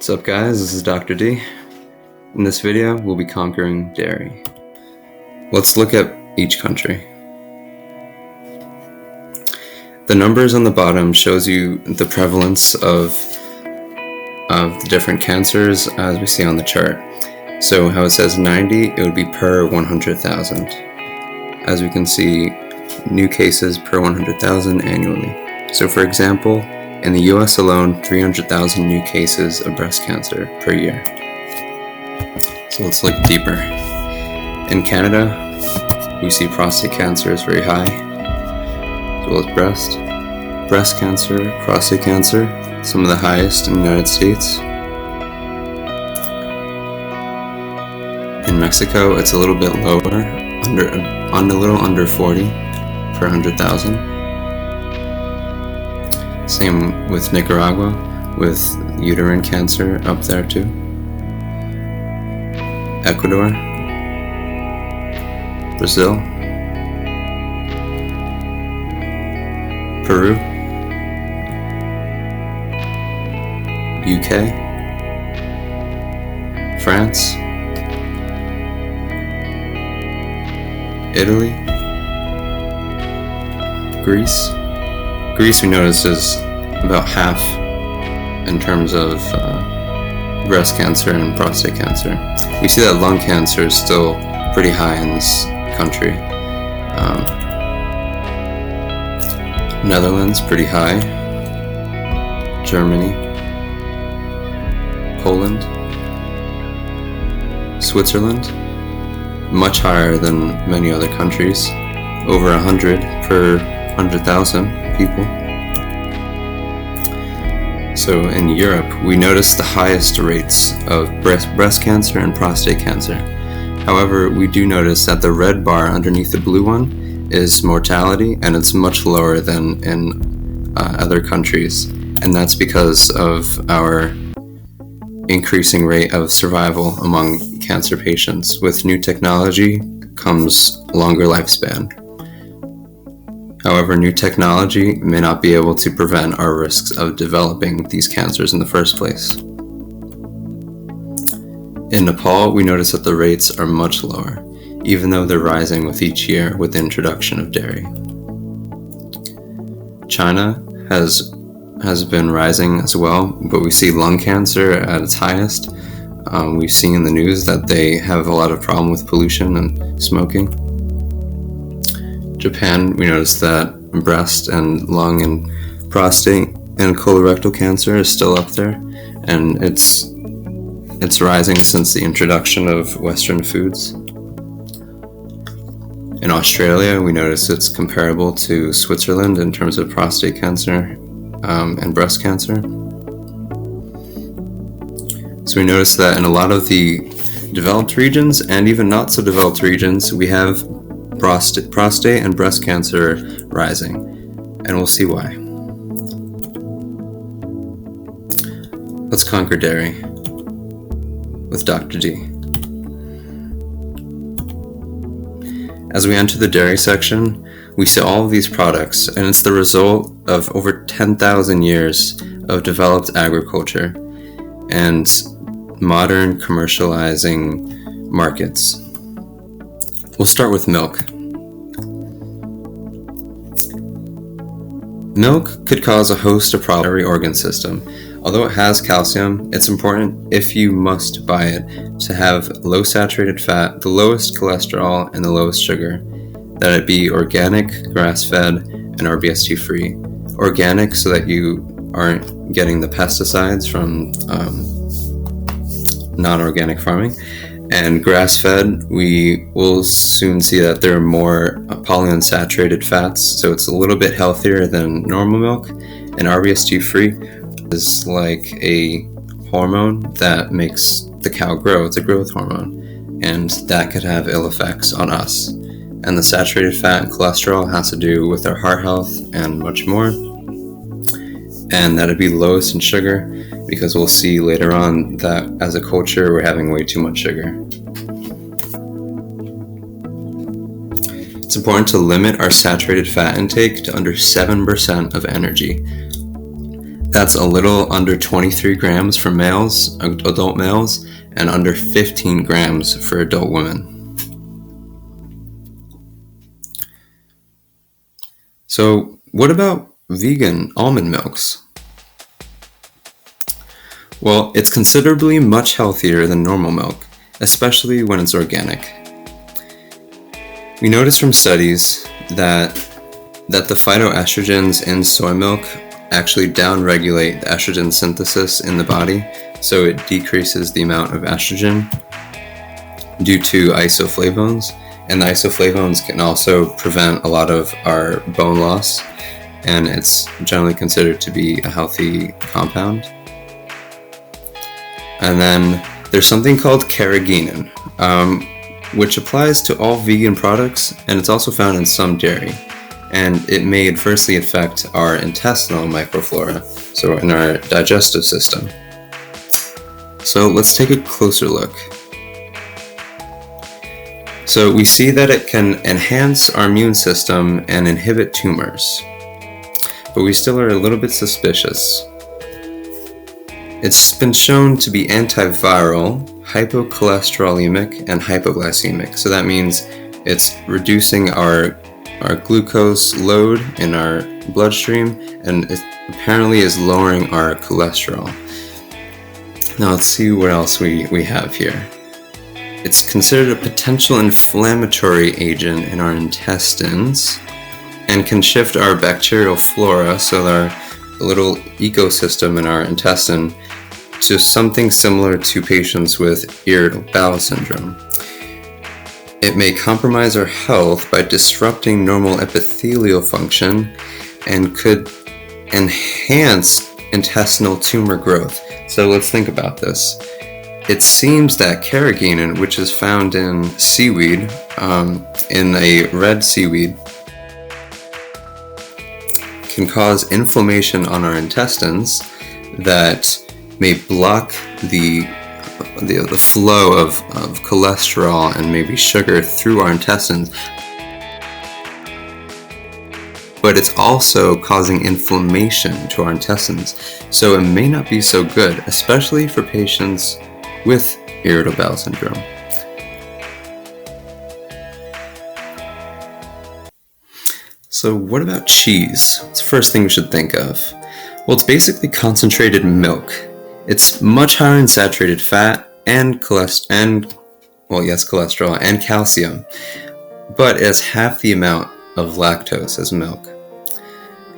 What's up guys, this is Dr. D. In this video, we'll be conquering dairy. Let's look at each country. The numbers on the bottom shows you the prevalence of the different cancers as we see on the chart. So how it says 90, it would be per 100,000. As we can see, new cases per 100,000 annually. So for example, in the US alone, 300,000 new cases of breast cancer per year. So let's look deeper. In Canada, we see prostate cancer is very high, as well as breast cancer, prostate cancer, some of the highest in the United States. In Mexico, it's a little bit lower, a little under 40 per 100,000. Same with Nicaragua, with uterine cancer up there too. Ecuador, Brazil, Peru, UK, France, Italy, Greece. Greece, we notice, is about half in terms of breast cancer and prostate cancer. We see that lung cancer is still pretty high in this country. Netherlands, pretty high. Germany, Poland, Switzerland, much higher than many other countries, over 100 per 100,000 people. So in Europe, we notice the highest rates of breast cancer and prostate cancer. However, we do notice that the red bar underneath the blue one is mortality, and it's much lower than in other countries. And that's because of our increasing rate of survival among cancer patients. With new technology comes longer lifespan. However, new technology may not be able to prevent our risks of developing these cancers in the first place. In Nepal, we notice that the rates are much lower, even though they're rising with each year with the introduction of dairy. China has been rising as well, but we see lung cancer at its highest. We've seen in the news that they have a lot of problem with pollution and smoking. Japan, we noticed that breast and lung and prostate and colorectal cancer is still up there, and it's rising since the introduction of Western foods. In Australia, we notice it's comparable to Switzerland in terms of prostate cancer and breast cancer. So we notice that in a lot of the developed regions and even not so developed regions, we have prostate and breast cancer rising, and we'll see why. Let's conquer dairy with Dr. D. As we enter the dairy section, we see all of these products, and it's the result of over 10,000 years of developed agriculture and modern commercializing markets. We'll start with milk. Milk could cause a host of problems in every organ system. Although it has calcium, it's important, if you must buy it, to have low saturated fat, the lowest cholesterol, and the lowest sugar. That it be organic, grass-fed, and RBST free. Organic so that you aren't getting the pesticides from non-organic farming. And grass-fed, we will soon see that there are more polyunsaturated fats, so it's a little bit healthier than normal milk. And RBST-free is like a hormone that makes the cow grow. It's a growth hormone, and that could have ill effects on us. And the saturated fat and cholesterol has to do with our heart health and much more. And that'd be lowest in sugar, because we'll see later on that as a culture we're having way too much sugar. It's important to limit our saturated fat intake to under 7% of energy. That's a little under 23 grams for males, adult males, and under 15 grams for adult women. So what about vegan almond milks? Well, it's considerably much healthier than normal milk, especially when it's organic. We noticed from studies that the phytoestrogens in soy milk actually downregulate the estrogen synthesis in the body, so it decreases the amount of estrogen due to isoflavones, and the isoflavones can also prevent a lot of our bone loss, and it's generally considered to be a healthy compound. And then there's something called carrageenan, which applies to all vegan products, and it's also found in some dairy. And it may adversely affect our intestinal microflora, so in our digestive system. So let's take a closer look. So we see that it can enhance our immune system and inhibit tumors, but we still are a little bit suspicious. It's been shown to be antiviral, hypocholesterolemic, and hypoglycemic. So that means it's reducing our glucose load in our bloodstream, and it apparently is lowering our cholesterol. Now let's see what else we have here. It's considered a potential inflammatory agent in our intestines and can shift our bacterial flora, so our little ecosystem in our intestine, to something similar to patients with irritable bowel syndrome. It may compromise our health by disrupting normal epithelial function and could enhance intestinal tumor growth. So let's think about this. It seems that carrageenan, which is found in seaweed, in a red seaweed, can cause inflammation on our intestines that may block the flow of cholesterol and maybe sugar through our intestines. But it's also causing inflammation to our intestines, so it may not be so good, especially for patients with irritable bowel syndrome. So what about cheese? It's the first thing we should think of. Well, it's basically concentrated milk. It's much higher in saturated fat and cholesterol and calcium, but it has half the amount of lactose as milk.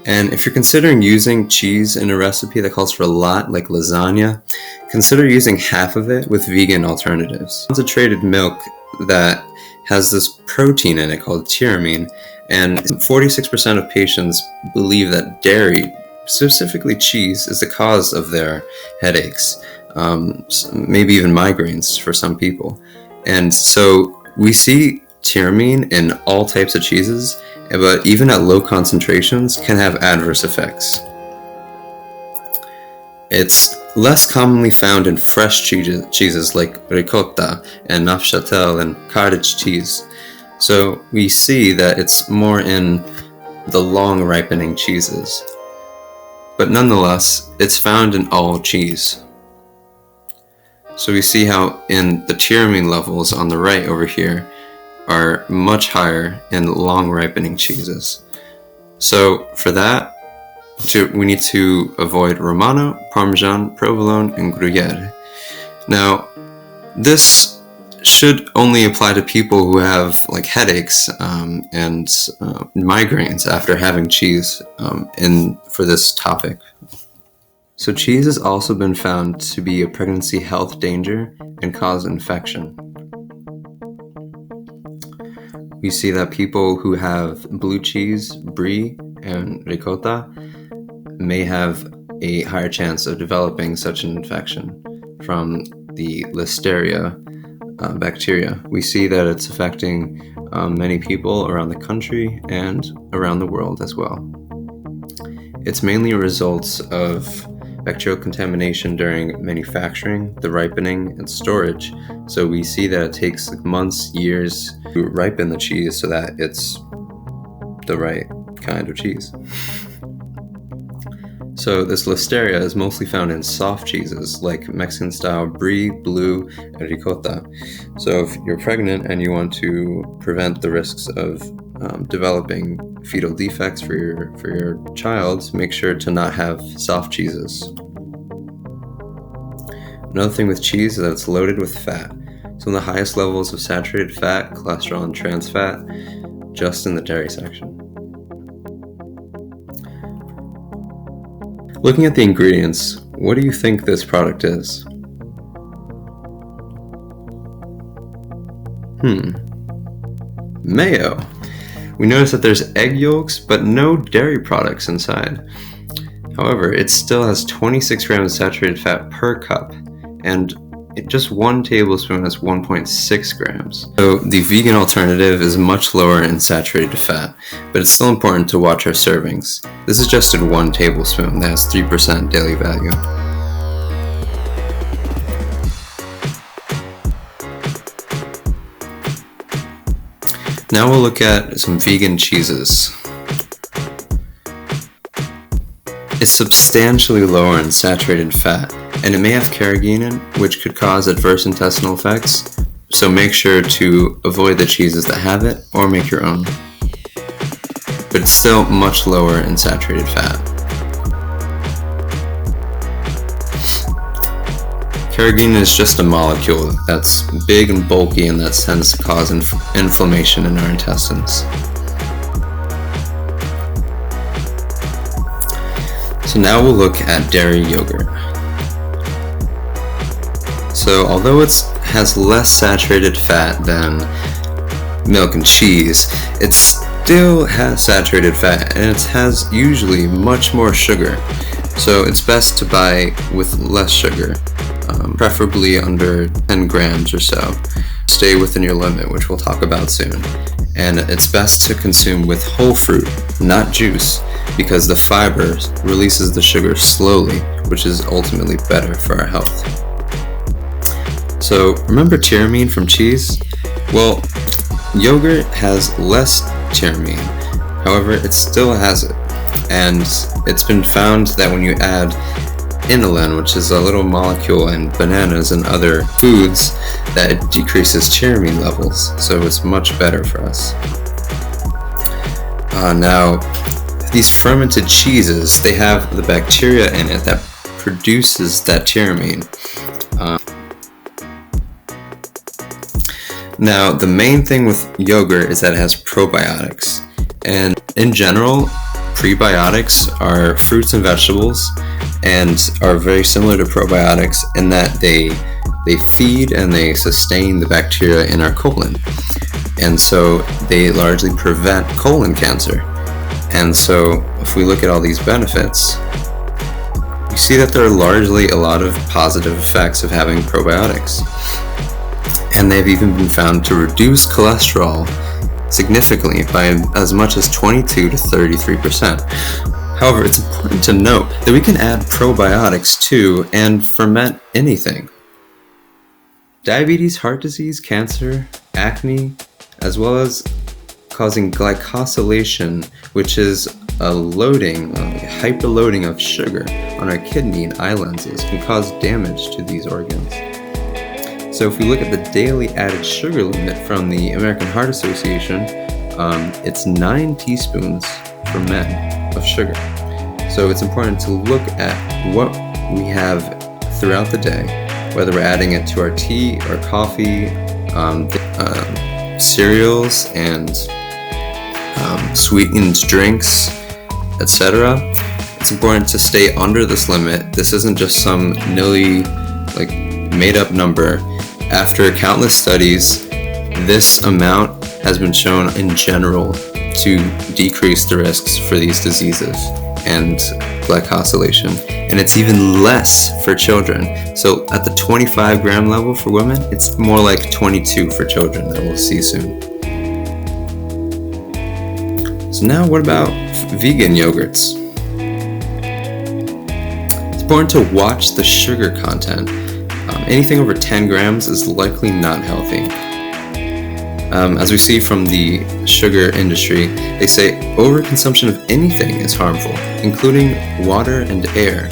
And if you're considering using cheese in a recipe that calls for a lot, like lasagna, consider using half of it with vegan alternatives. Concentrated milk that has this protein in it called tyramine, and 46% of patients believe that dairy, specifically cheese, is the cause of their headaches, maybe even migraines for some people. And so we see tyramine in all types of cheeses, but even at low concentrations can have adverse effects. It's less commonly found in fresh cheeses like ricotta and neufchâtel and cottage cheese. So we see that it's more in the long ripening cheeses. But nonetheless, it's found in all cheese. So we see how in the tyramine levels on the right over here are much higher in long ripening cheeses. So for that, we need to avoid Romano, Parmesan, Provolone, and Gruyere. Now, this should only apply to people who have like headaches and migraines after having cheese for this topic. So cheese has also been found to be a pregnancy health danger and cause infection. We see that people who have blue cheese, brie, and ricotta may have a higher chance of developing such an infection from the Listeria bacteria. We see that it's affecting many people around the country and around the world as well. It's mainly a result of bacterial contamination during manufacturing, the ripening, and storage. So we see that it takes months, years to ripen the cheese so that it's the right kind of cheese. So this listeria is mostly found in soft cheeses like Mexican-style brie, blue, and ricota. So if you're pregnant and you want to prevent the risks of developing fetal defects for your child, make sure to not have soft cheeses. Another thing with cheese is that it's loaded with fat. Some of the highest levels of saturated fat, cholesterol, and trans fat just in the dairy section. Looking at the ingredients, what do you think this product is? Mayo. We notice that there's egg yolks, but no dairy products inside. However, it still has 26 grams of saturated fat per cup, and just 1 tablespoon has 1.6 grams. So the vegan alternative is much lower in saturated fat, but it's still important to watch our servings. This is just in 1 tablespoon that has 3% daily value. Now we'll look at some vegan cheeses. It's substantially lower in saturated fat, and it may have carrageenan, which could cause adverse intestinal effects, so make sure to avoid the cheeses that have it, or make your own. But it's still much lower in saturated fat. Carrageenan is just a molecule that's big and bulky and that tends to cause inflammation in our intestines. So now we'll look at dairy yogurt. So although it has less saturated fat than milk and cheese, it still has saturated fat, and it has usually much more sugar. So it's best to buy with less sugar, preferably under 10 grams or so. Stay within your limit, which we'll talk about soon. And it's best to consume with whole fruit, not juice, because the fiber releases the sugar slowly, which is ultimately better for our health. So remember tyramine from cheese? Well, yogurt has less tyramine. However, it still has it. And it's been found that when you add inulin, which is a little molecule in bananas and other foods, that it decreases tyramine levels. So it's much better for us. Now, these fermented cheeses, they have the bacteria in it that produces that tyramine. Now, the main thing with yogurt is that it has probiotics. And in general, prebiotics are fruits and vegetables and are very similar to probiotics in that they feed and they sustain the bacteria in our colon. And so they largely prevent colon cancer. And so if we look at all these benefits, you see that there are largely a lot of positive effects of having probiotics. And they've even been found to reduce cholesterol significantly by as much as 22 to 33%. However, it's important to note that we can add probiotics to and ferment anything. Diabetes, heart disease, cancer, acne, as well as causing glycosylation, which is a hyperloading of sugar on our kidney and eye lenses, can cause damage to these organs. So if we look at the daily added sugar limit from the American Heart Association, it's 9 teaspoons for men of sugar. So it's important to look at what we have throughout the day, whether we're adding it to our tea or coffee, cereals and sweetened drinks, etc. It's important to stay under this limit. This isn't just some nilly, made up number. After countless studies, this amount has been shown in general to decrease the risks for these diseases and glycosylation. And it's even less for children. So at the 25 gram level for women, it's more like 22 for children that we'll see soon. So now what about vegan yogurts? It's important to watch the sugar content. Anything over 10 grams is likely not healthy. As we see from the sugar industry, they say overconsumption of anything is harmful, including water and air.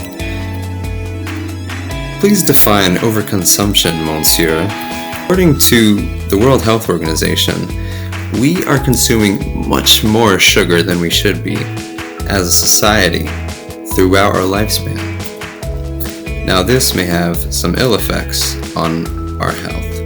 Please define overconsumption, monsieur. According to the World Health Organization, we are consuming much more sugar than we should be as a society throughout our lifespan. Now, this may have some ill effects on our health.